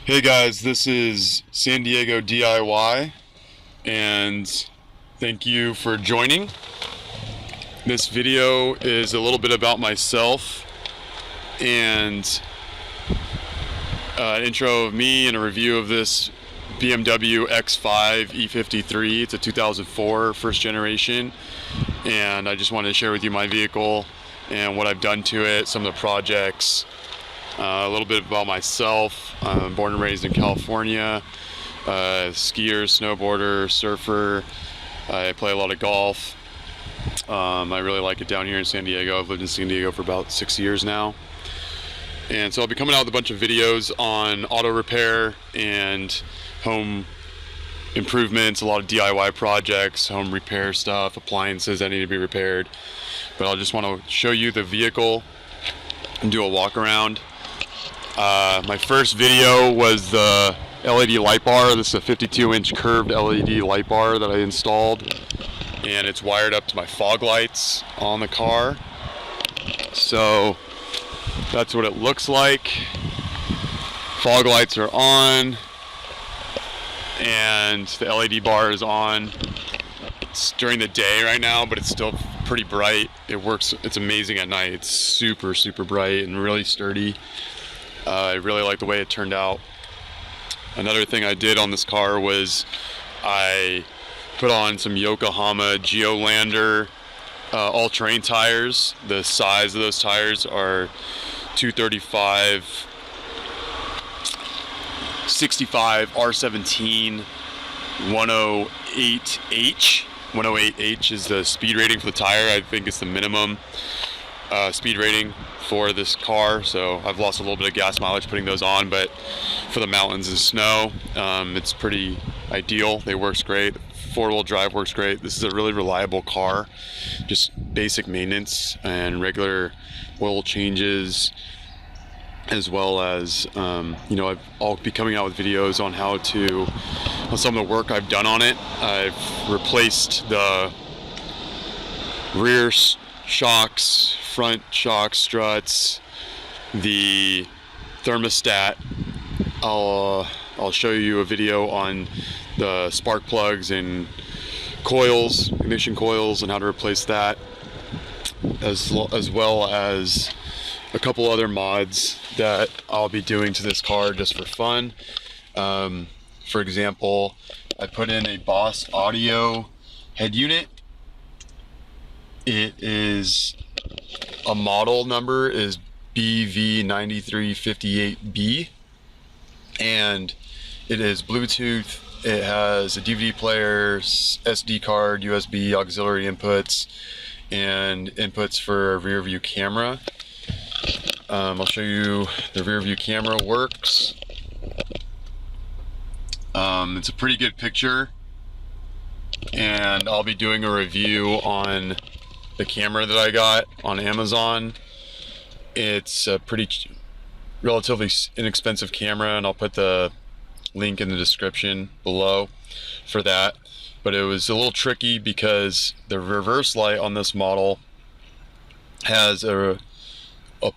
Hey guys, this is San Diego DIY, and thank you for joining. This video is a little bit about myself and an intro of me and a review of this BMW X5 E53. It's a 2004 first generation, and I just wanted to share with you my vehicle and what I've done to it, some of the projects. A little bit about myself. I'm born and raised in California. Skier, snowboarder, surfer. I play a lot of golf. I really like it down here in San Diego. I've lived in San Diego for about 6 years now. And so I'll be coming out with a bunch of videos on auto repair and home improvements, a lot of DIY projects, home repair stuff, appliances that need to be repaired. But I'll just want to show you the vehicle and do a walk around. My first video was the LED light bar. This is a 52-inch curved LED light bar that I installed, and it's wired up to my fog lights on the car. So that's what it looks like. Fog lights are on, and the LED bar is on. It's during the day right now, but it's still pretty bright. It works. It's amazing at night. It's super bright and really sturdy. I really like the way it turned out. Another thing I did on this car was I put on some Yokohama Geolander all-terrain tires. The size of those tires are 235 65 R17 108H. 108H is the speed rating for the tire. I think it's the minimum speed rating for this car, so I've lost a little bit of gas mileage putting those on, but for the mountains and snow, it's pretty ideal. They works great. Four-wheel drive works great. This is a really reliable car. Just basic maintenance and regular oil changes, as well as I'll be coming out with videos on on some of the work I've done on it. I've replaced the rear shocks, front shock struts, the thermostat. I'll show you a video on the spark plugs and coils, ignition coils, and how to replace that, as well as a couple other mods that I'll be doing to this car just for fun. For example, I put in a Boss Audio head unit. It is a model number is BV9358B, and it is Bluetooth. It has a DVD player, SD card, USB auxiliary inputs, and inputs for a rear view camera. I'll show you the rear view camera works. It's a pretty good picture, and I'll be doing a review on the camera that I got on Amazon. It's a relatively inexpensive camera, and I'll put the link in the description below for that. But it was a little tricky because the reverse light on this model has a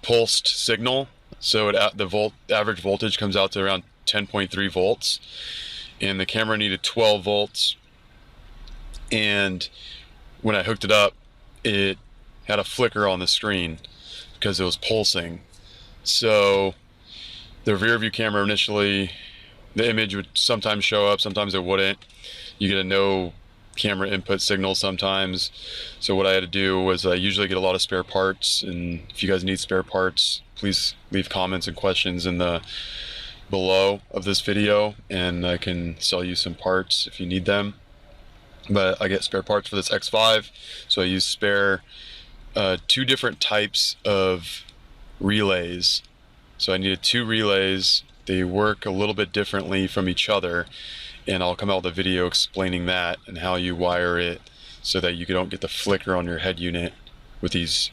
pulsed signal, so the average voltage comes out to around 10.3 volts, and the camera needed 12 volts. And when I hooked it up, it had a flicker on the screen because it was pulsing. So the rear view camera, initially the image would sometimes show up, sometimes it wouldn't. You get a no camera input signal sometimes. So what I had to do was I usually get a lot of spare parts, and if you guys need spare parts, please leave comments and questions in the below of this video, and I can sell you some parts if you need them. But I get spare parts for this X5, so I use spare two different types of relays. So I needed two relays. They work a little bit differently from each other, and I'll come out with a video explaining that and how you wire it so that you don't get the flicker on your head unit with these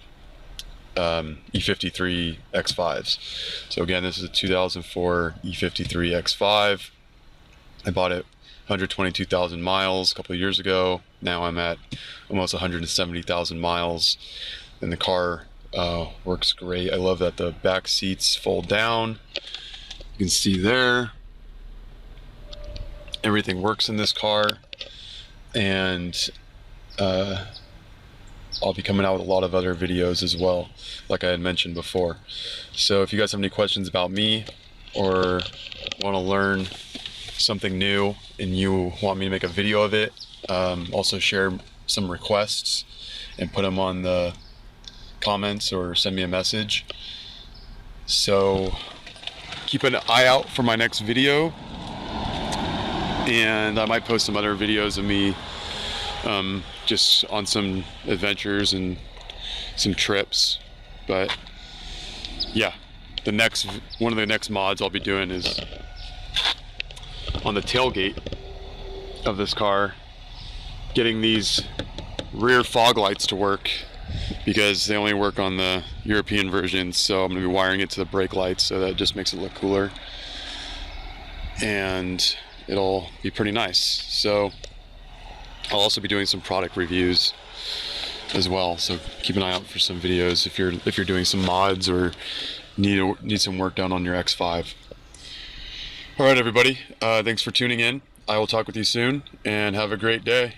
E53 X5s. So again, this is a 2004 E53 X5. I bought it 122,000 miles a couple of years ago. Now I'm at almost 170,000 miles, and the car works great. I love that the back seats fold down. You can see there everything works in this car, and I'll be coming out with a lot of other videos as well, like I had mentioned before. So if you guys have any questions about me or want to learn something new and you want me to make a video of it, also share some requests and put them on the comments or send me a message. So keep an eye out for my next video, and I might post some other videos of me just on some adventures and some trips. But yeah, one of the next mods I'll be doing is on the tailgate of this car, getting these rear fog lights to work, because they only work on the European version. So I'm going to be wiring it to the brake lights, so that just makes it look cooler, and it'll be pretty nice. So I'll also be doing some product reviews as well, so keep an eye out for some videos if you're doing some mods or need some work done on your X5. All right, everybody, thanks for tuning in. I will talk with you soon, and have a great day.